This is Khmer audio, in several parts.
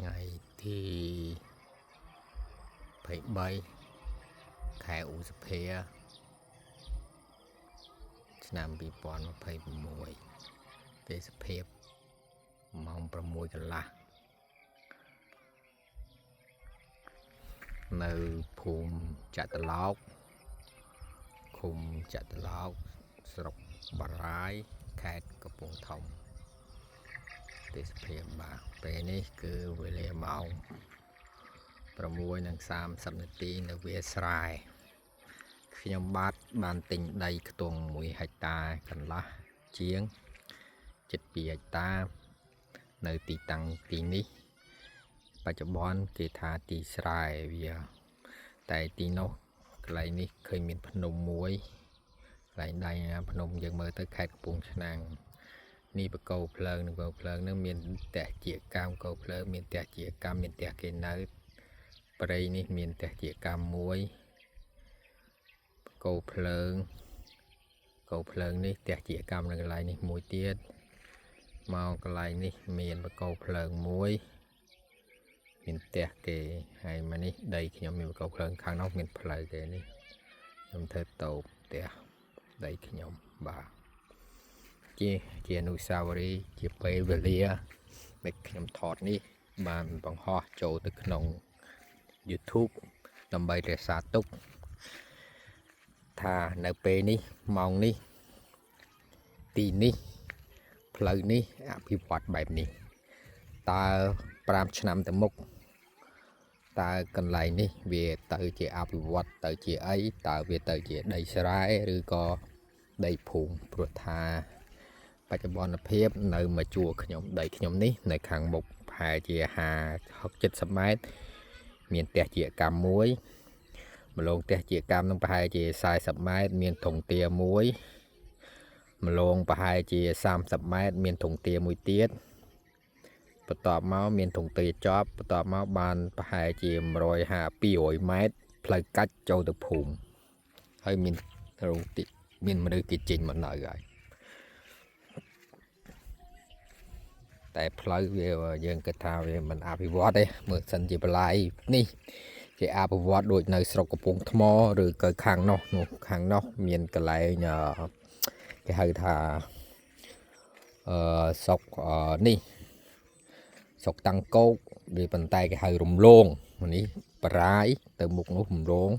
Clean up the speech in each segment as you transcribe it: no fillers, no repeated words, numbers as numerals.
ngày thì phải bay khai ủ sập hè năm bị bọn phải mùi về sập hè mongประมวยกันละនៅភូមិចាក់ត្រឡោកឃុំចាក់ត្រឡោកស្រុកបារាយខេត្តកំពង់ធំទេសភាពបាទពេលនេះគឺវេលាម៉ោង 6:30 នាទីនៅវាលស្រែខ្ញុំបានទិញដីខ្ទង់1 ហិកតាកន្លះជាងជិត2 ហិកតានៅទីតាំងទីនេះបច្ចុប្បន្នគេថាទីស្រែវាតែទីនោះកន្លែងនេះឃើញមានភ្នំមួយកន្លែងដៃភ្នំយើងមើលទៅខេត្តកំពង់ឆ្នាំងនេះបកោភ្លើងនឹងបកោភ្លើងនឹងមានផ្ទះជាកម្មកោភ្លើងមានផ្ទះជាកម្មមានផ្ទះគេនៅព្រៃនេះមានផ្ទះជាកម្មមួយកោភ្លើងនេះផ្ទះជាកម្មនៅកន្លែងនេះមួយទៀតមកកន្លែងនេះមានបកោភ្លើងមួយមានផ្ទះគេហើយមកនេះដីខ្ញុំមានបកោភ្លើងខាងនោះមានផ្លូវគេនេះខ្ញុំធ្វើតូបផ្ទះដីខ្ញុំបាទជាអនុស្សាវរីយ៍ជាពេលវេលាដែលខ្ញុំថតនេះបានបង្ហោះចូលទៅក្នុង YouTube ដើម្បីរក្សាទុកថានៅពេលនេះម៉ោងនេះទីនេះផ្លូវនេះអភិវឌ្ឍបែបនេះតើ5 ឆ្នាំទៅមុខតើកន្លែងនេះវាទៅជាអភិវឌ្ឍទៅជាអីតើវាទៅជាដីស្រែឬក៏ដីភូមិព្រោះថាបច្ចុប្បន្នភាពនៅមកជួរខ្ញុំដីខ្ញុំនេះនៅខាងមុខប្រហែលជា50-70 ម៉ែត្រមានផ្ទះជាកម្មមួយម្លងផ្ទះជាកម្មនឹងប្រហែលជា40 ម៉ែត្រមានធុងទាមួយម្លងប្រហែលជា30 ម៉ែត្រមានធុងទាមួយទៀតបន្ទាប់មកមានធុងទាចប់បន្ទាប់មកបានប្រហែលជា150-200 ម៉ែត្រផ្លូវកាច់ចូលទៅភូមិហើយមានរោងទីមានមនុស្សគេចេញមកនៅហើយតែផ្លូវវាយើងគិតថាវាមិនអភិវឌ្ឍទេមើលសិនជាបន្លាយនេះគេអភិវឌ្ឍដូចនៅស្រុកកំពង់ថ្មឬក៏ខាងនោះមានកន្លែងគេហៅថាស្រុកនេះស្រុកតាំងគោកវាប៉ុន្តែគេហៅរំលងនេះបារាយទៅមុខនោះរំលង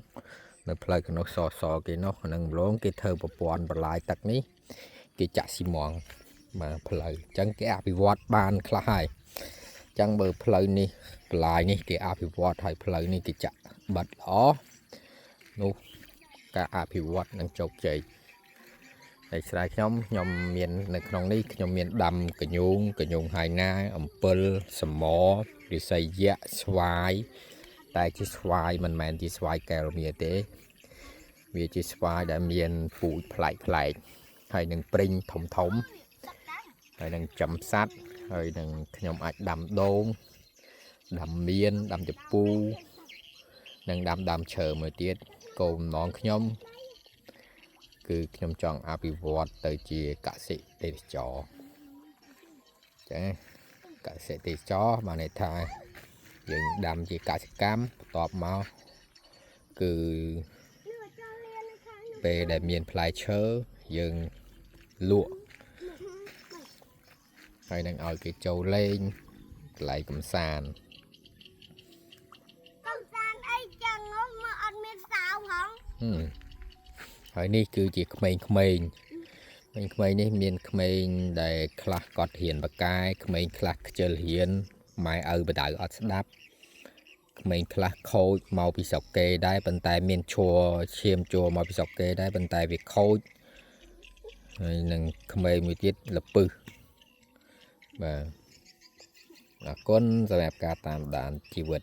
នៅផ្លូវកនោះសគេនោះនឹងរំលងគេធ្វើប្រព័ន្ធបន្លាយទឹកនេះគេចាក់ស៊ីម៉ងមកផ្លូវអញ្ចឹងគេអភិវឌ្ឍបានខ្លះហើយអញ្ចឹងបើផ្លូវនេះបន្លាយនេះគេអភិវឌ្ឍហើយផ្លូវនេះគេចាក់បាត់ល្អនោះការអភិវឌ្ឍនឹងជោគជ័យហើយស្រែខ្ញុំមាននៅក្នុងនេះខ្ញុំមានដាំកញ្ញូងហើយណាអំពិលសមរិស័យយៈស្វាយតែជាស្វាយមិនមែនជាស្វាយកែលមៀទេវាជាស្វាយដែលមានពូជប្លែកហើយនឹងព្រិញធំហើយនឹងចំសัตว์ហើយនឹងខ្ញុំអាចដាំដូងដាំមៀនដាំចពូនិងដាំឈើមួយទៀតគោលបំណងខ្ញុំគឺខ្ញុំចង់អភិវឌ្ឍទៅជាកសិទេសចរចាកសិទេសចរបានន័យថាយើងដាំជាកសិកម្មបន្ទាប់មកគឺពេលដែលមានផ្លែឈើយើងលក់ហើយនឹងឲ្យគេចូលលេងកន្លែងកំសាន្តអីចឹងមកអត់មានសៅហងហើយនេះគឺជាក្មេងនេះមានក្មេងដែលខ្លះគាត់រៀនបកែក្មេងខ្លះខ្ជិលរៀនម៉ែឪបដៅអត់ស្ដាប់ក្មេងខ្លះខូចមកពីស្រុកគេដែរប៉ុន្តែមានឈាមជួមកពីស្រុកគេដែរប៉ុន្តែវាខូចហើយនឹងក្មេងមួយទៀតលពឹសបាទអរគុណសម្រាប់ការតាមដានជីវិត